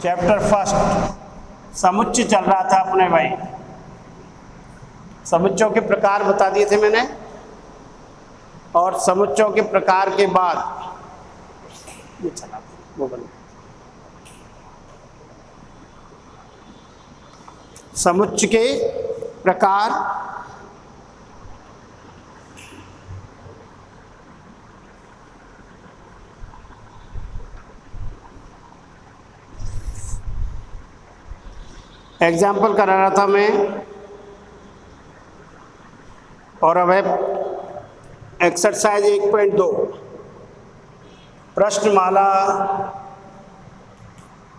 Chapter first समुच्चय चल रहा था अपने भाई। समुच्चयों के प्रकार बता दिए थे मैंने, और समुच्चयों के प्रकार के बाद ये चला वो बन समुच्चय के प्रकार एग्जाम्पल करा रहा था मैं, और अब है एक्सरसाइज 1.2 प्रश्नमाला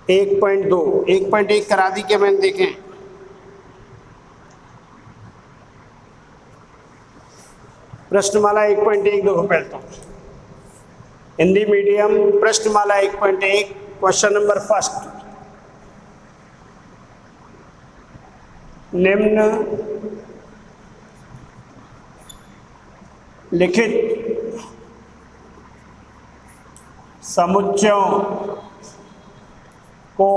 1.2 1.1 करा दी क्या मैंने, देखें। प्रश्नमाला 1.1 देखो पहले तो हिंदी मीडियम प्रश्नमाला 1.1 क्वेश्चन नंबर फर्स्ट। निम्न लिखित समुच्चयों को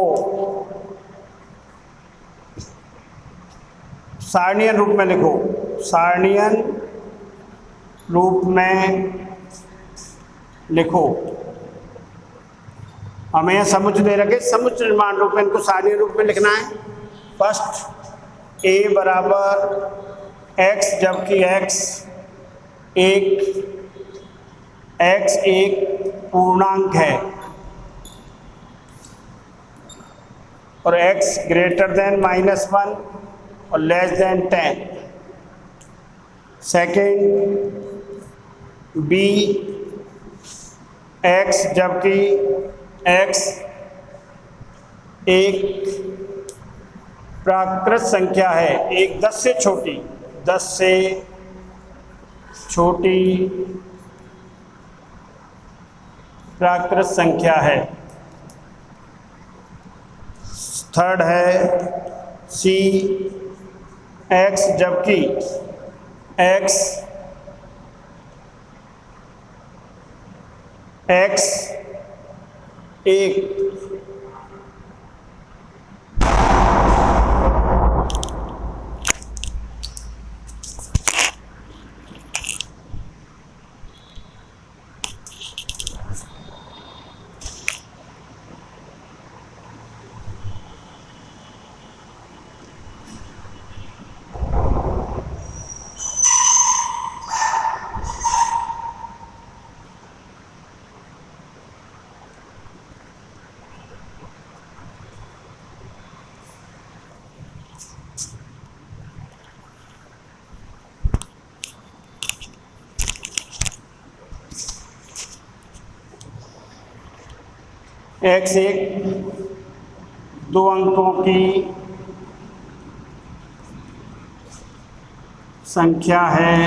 सारणीय रूप में लिखो। सारणीय रूप में लिखो। हमें यह समुच्चय दे रखे, समुच्चय निर्माण रूप में इनको सारणीय रूप में लिखना है। फर्स्ट a बराबर x, जबकि x एक पूर्णांक है और x ग्रेटर देन -1 और less than 10। Second b x, जबकि x एक प्राकृत संख्या है, एक 10 से छोटी प्राकृत संख्या है। थर्ड है c x, जबकि x एक x एक 2 अंकों की संख्या है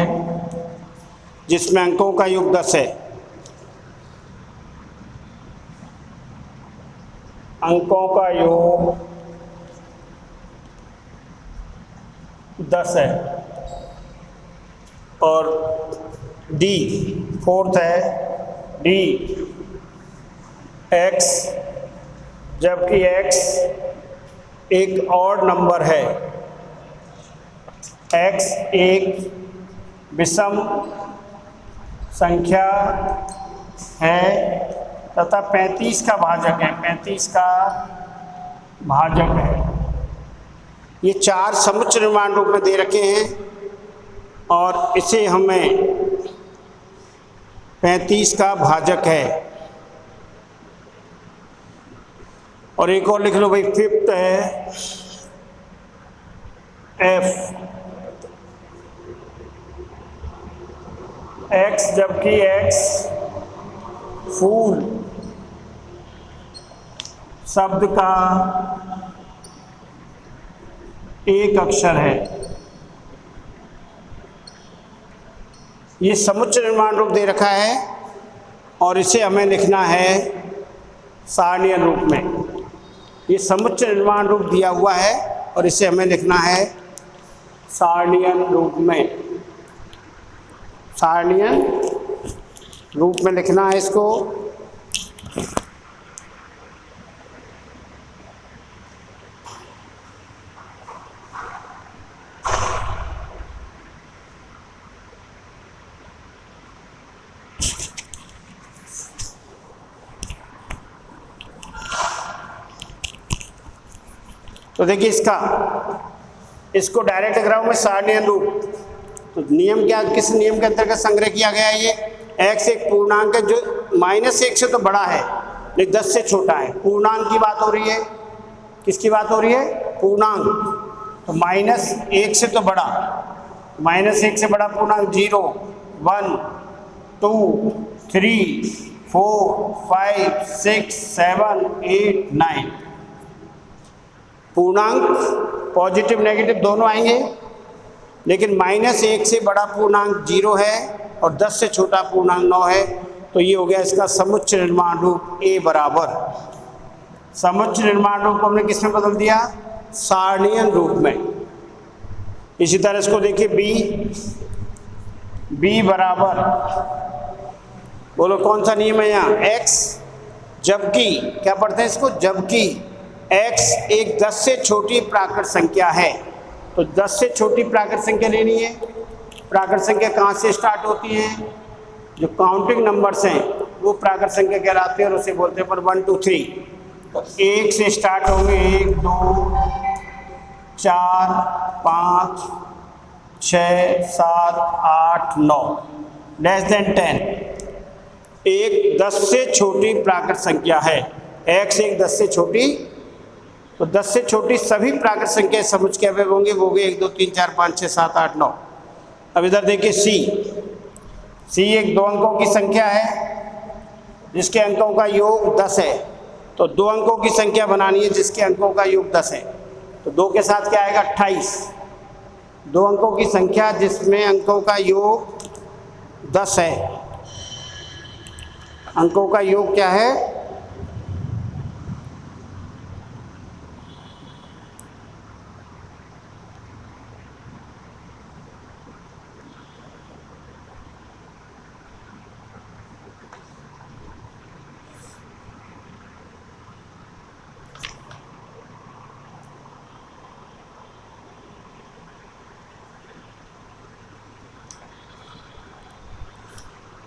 जिसमें अंकों का योग 10 है। अंकों का योग 10 है। और d फोर्थ है d x, जबकि x एक ऑड नंबर है। x एक विषम संख्या है तथा 35 का भाजक है। 35 का भाजक है। ये 4 समुच्चय निर्माण रूप में दे रखे हैं और इसे हमें 35 का भाजक है। और एक और लिख लो भाई, फिफ्थ है f x, जबकि x फूल शब्द का एक अक्षर है। ये समुच्चय निर्माण रूप दे रखा है और इसे हमें लिखना है सारणीय रूप में। ये समुच्चय निर्माण रूप दिया हुआ है और इसे हमें लिखना है सारणीय रूप में। सारणीय रूप में लिखना है इसको। तो देखिए इसको डायरेक्ट ग्राफ में सारणीय रूप, तो नियम क्या, किस नियम के अंतर्गत संग्रह किया गया है? ये x एक पूर्णांक है जो -1 से तो बड़ा है लेकिन 10 से छोटा है। पूर्णांक की बात हो रही है, किसकी बात हो रही है? पूर्णांक। तो -1 से तो बड़ा, -1 से बड़ा पूर्णांक 0, 1, 2, 3, 4, 5, 6, 7, 8, 9। पूर्णांक पॉजिटिव नेगेटिव दोनों आएंगे, लेकिन -1 से बड़ा पूर्णांक 0 है और 10 से छोटा पूर्णांक 9 है। तो ये हो गया इसका समुच्चय निर्माण रूप A बराबर, समुच्चय निर्माण रूप को हमने किस में बदल दिया? सारणीय रूप में। इसी तरह इसको देखिए B बराबर, बोलो कौन सा नियम है यहाँ? x, जबकि क्या पढ़ते हैं इसको? जबकि x एक 10 से छोटी प्राकृत संख्या है। तो 10 से छोटी प्राकृत संख्या लेनी है। प्राकृत संख्या कहाँ से स्टार्ट होती है? जो काउंटिंग नंबर्स हैं वो प्राकृत संख्या कहलाते हैं और उसे बोलते हैं पर 1 2 3। तो 1 से स्टार्ट होंगे 1 2 4 5 6 7 8 9 लेस देन 10। एक 10 से छोटी प्राकृत संख्या है। x एक 10 से छोटी, तो 10 से छोटी सभी प्राकृत संख्या समुच्चय के अवयव होंगे, वो गए 1 2 3 4 5 6 7 8 9। अब इधर देखिए C एक 2 अंकों की संख्या है जिसके अंकों का योग 10 है। तो 2 अंकों की संख्या बनानी है जिसके अंकों का योग 10 है। तो 2 के साथ क्या आएगा? 28। 2 अंकों की संख्या जिसमें अंकों का योग 10 है, अंकों का योग क्या है?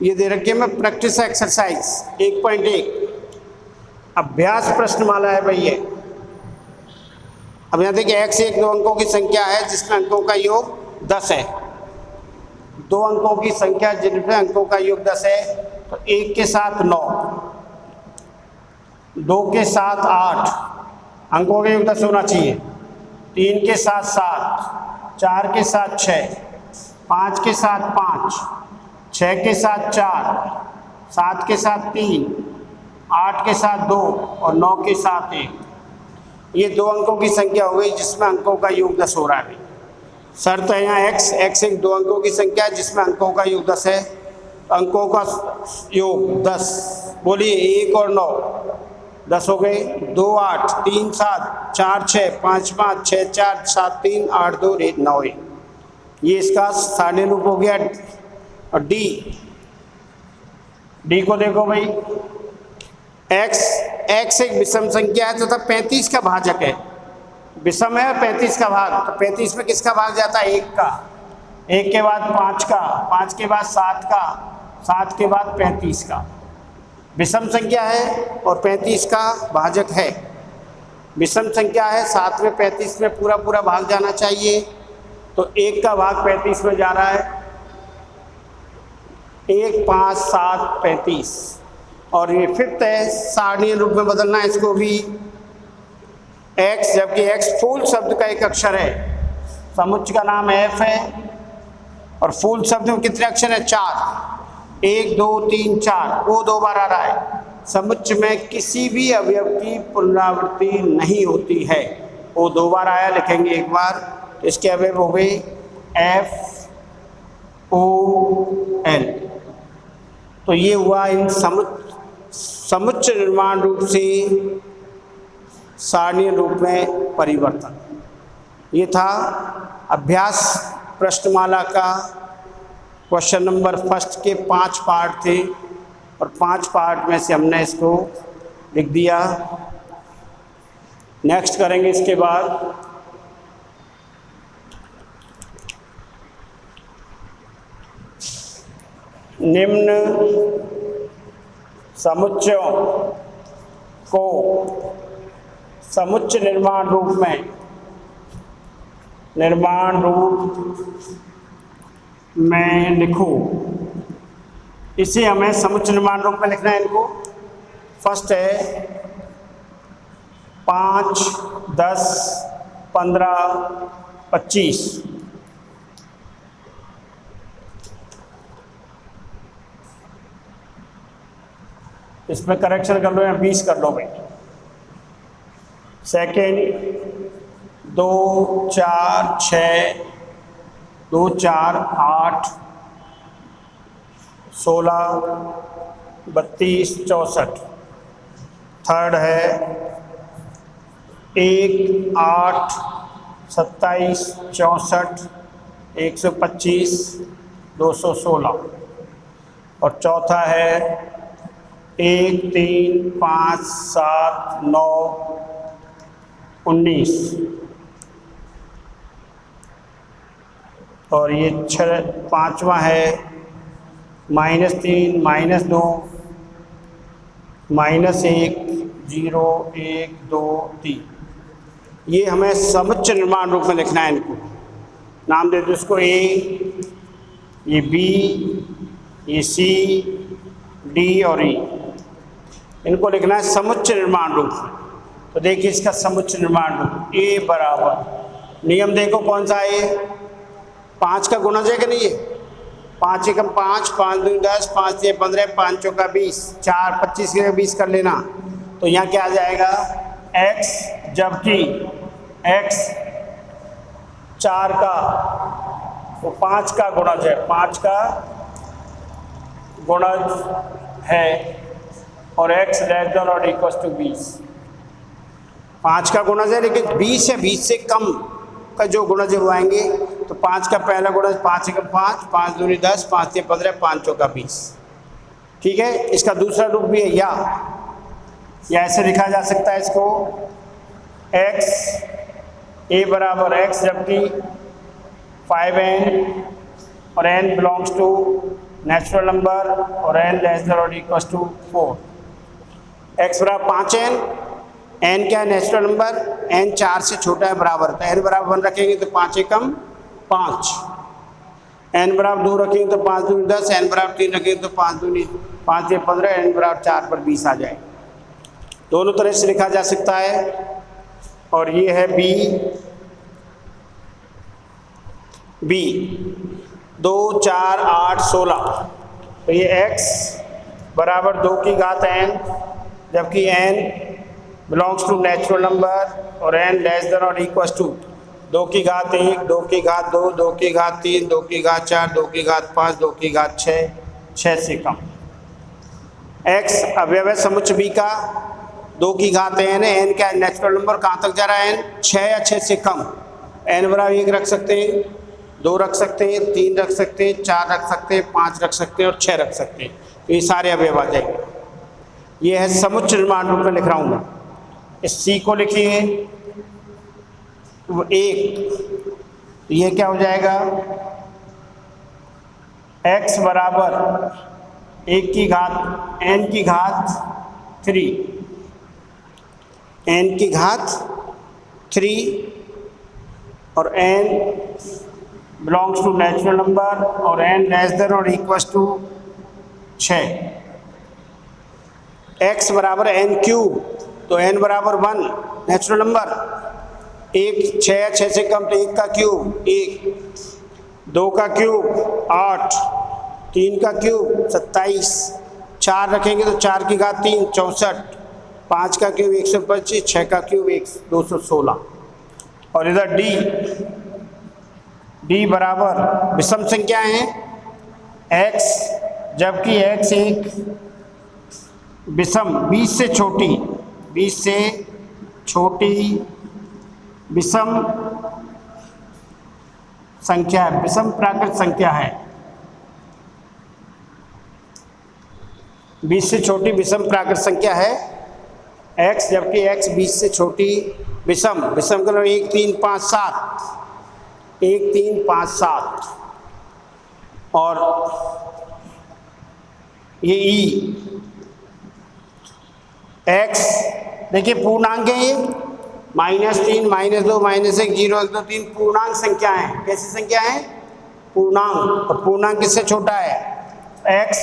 ये दे रखी है मैं प्रैक्टिस एक्सरसाइज 1.1 अभ्यास प्रश्नमाला है भाई ये। अब यहाँ देखिए x एक 2 अंकों की संख्या है जिसमें अंकों का योग 10 है। 2 अंकों की संख्या जिनमें अंकों का योग 10 है, तो 1 के साथ 9, 2 के साथ 8, अंकों का योग 10 होना चाहिए। 3 के साथ 7, 4 के साथ 6, 5 के साथ 5, 6 के साथ 4, 7 के साथ 3, 8 के साथ 2 और 9 के साथ 1। ये 2 अंकों की संख्या हो गई जिसमें अंकों का योग 10 हो रहा है। शर्त है यहाँ x एक 2 अंकों की संख्या है जिसमें अंकों का योग 10 है। अंकों का योग 10, बोलिए 1 और 9 10 हो गए। 2 8 3 7 4 6 5 5 6 4 7 3 8 2 1 9 1। ये इसका सारणीय रूप हो गया। और डी को देखो भाई, x एक विषम संख्या है तथा 35 का भाजक है। विषम है 35 का भाग, तो 35 में किसका भाग जाता है? 1 का। 1 के बाद 5 का, 5 के बाद 7 का, 7 के बाद 35 का। विषम संख्या है और 35 का भाजक है। विषम संख्या है, 7 में 35 में पूरा पूरा भाग जाना चाहिए, तो 1 का भाग 35 में जा रहा है। 1 5 7 35। और ये फिफ्थ है, सारणीय रूप में बदलना है इसको भी। x, जबकि x फूल शब्द का एक अक्षर है, समुच्चय का नाम f है और फूल शब्द में कितने अक्षर है? 4। 1 2 3 4, वो 2 बार आ रहा है। समुच्चय में किसी भी अवयव की पुनरावृत्ति नहीं होती है, वो 2 बार आया, लिखेंगे 1 बार। तो इसके अवयव हो गए F O L। तो ये हुआ इन समुच्चय निर्माण रूप से सारणीय रूप में परिवर्तन। ये था अभ्यास प्रश्नमाला का क्वेश्चन नंबर फर्स्ट के 5 पार्ट थे और 5 पार्ट में से हमने इसको लिख दिया। नेक्स्ट करेंगे इसके बाद निम्न समुच्चयों को समुच्चय निर्माण रूप में निर्माण रूप में लिखो। इसे हमें समुच्चय निर्माण रूप में लिखना है। इनको फर्स्ट है 5, 10, 15, 25। इसमें करेक्शन कर लो या 20 कर लो भाई। सेकेंड 2, 4, 6, 2, 4, 8, 16, 32, 64। थर्ड है 1, 8, 27, 64, 125, 216। और चौथा है 1, 3, 5, 7, 9, 19। और ये पांचवा है -3, -2, -1, 0, 1, 2, 3। ये हमें समुच्चय निर्माण रूप में लिखना है। इनको नाम दे दो, इसको A, ये B, ये C, D और E। इनको लिखना है समुच्चय निर्माण रूप में। तो देखिए इसका समुच्चय निर्माण रूप A बराबर, नियम देखो कौन सा है, 5 का गुणज है कि नहीं है। 5 एकम 5, 5 दूनी 10, 5 3 15, 5 चौका 20, 4 25 के 20 कर लेना। तो यहाँ क्या आ जाएगा x, जबकि x 4 का वो 5 का गुणज है, 5 का गुणज है और x लेस देन और इक्वल टू 20। 5 का गुणज है लेकिन 20 या 20 से कम का जो गुणज वो आएंगे। तो 5 का पहला गुणज 5 एकम 5, 5 दूनी 10, 5 3 15, 5 चौका 20। ठीक है। इसका दूसरा रूप भी है या ऐसे लिखा जा सकता है इसको x A बराबर x, जबकि 5n और n belongs to natural number और n लेस देन और इक्वल टू 4। x बराबर 5n, n क्या है नेचुरल नंबर, n 4 से छोटा है बराबर, तो n बराबर 1 रखेंगे तो 5 एकम 5, n बराबर 2 रखेंगे तो 5 दूनी 10, n बराबर 3 रखेंगे तो 5 दूनी 5 3 15, n बराबर 4 पर 20 आ जाए। दोनों तरह से लिखा जा सकता है। और ये है B 2, 4, 8, 16। तो ये x बराबर 2 की घात n, जबकि n belongs to natural number और n लेस देन और इक्वल टू 2 की घात 1, 2 की घात 2, 2 की घात 3, 2 की घात 4, 2 की घात 5, 2 की घात 6, 6 से कम। x अवयव है समुच्चय B का, 2 की घात n है, n क्या है नेचुरल नंबर, कहाँ तक जा रहा है n, 6 या 6 से कम। n बराबर 1 रख सकते हैं, 2 रख सकते हैं, 3 रख सकते हैं, 4 रख सकते हैं, 5 रख सकते हैं और 6 रख सकते हैं। तो ये सारे अवयव आ जाएंगे। ये है समुच्चय निर्माण रूप में लिख रहा हूँ मैं। इस C को लिखिए वो 1, ये क्या हो जाएगा x बराबर 1 की घात n की घात 3, n की घात 3 और n belongs to natural number और n लेस देन और इक्वल टू 6। x बराबर n क्यूब, तो n बराबर 1 नेचुरल नंबर, 1 6 या 6 से कम तो 1 का क्यूब 1, 2 का क्यूब 8, 3 का क्यूब 27, 4 रखेंगे तो 4 की घात 3 64, 5 का क्यूब 125, 6 का क्यूब 216। और इधर D बराबर विषम संख्या है x, जबकि x एक विषम 20 से छोटी विषम संख्या है, विषम प्राकृत संख्या है। 20 से छोटी विषम प्राकृत संख्या है x, जबकि x 20 से छोटी विषम करो 1 3 5 7, 1 3 5 7। और ये E x देखिए पूर्णांक है, ये -3, -2, -1, 0, 1, 2, 3 पूर्णांक संख्या है। कैसी संख्या है? पूर्णांक। और पूर्णांक किससे छोटा है? x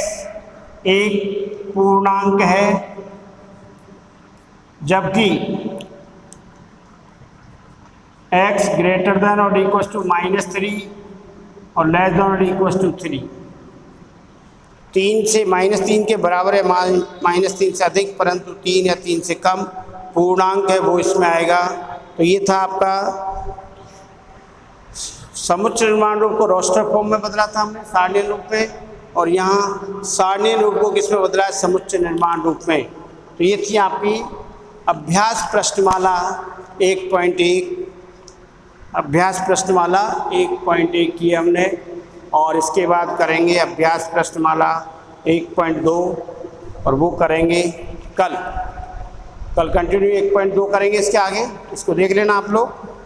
एक पूर्णांक है, जबकि x ग्रेटर देन और इक्वल टू -3 और लेस देन और इक्वल टू 3। 3 से -3 के बराबर है, -3 से अधिक, परंतु 3 या 3 से कम पूर्णांक है वो इसमें आएगा। तो ये था आपका समुच्चय निर्माण रूप को रोस्टर फॉर्म में बदला था हमने, सारणीय रूप में, और यहाँ सारणीय रूप को किसमें बदला है? समुच्चय निर्माण रूप में। तो ये थी आपकी अभ्यास प्रश्नमाला 1.1। अभ्यास प्रश्नमाला 1.1 की हमने, और इसके बाद करेंगे अभ्यास प्रश्नमाला 1.2, और वो करेंगे कल कंटिन्यू 1.2 करेंगे इसके आगे। इसको देख लेना आप लोग।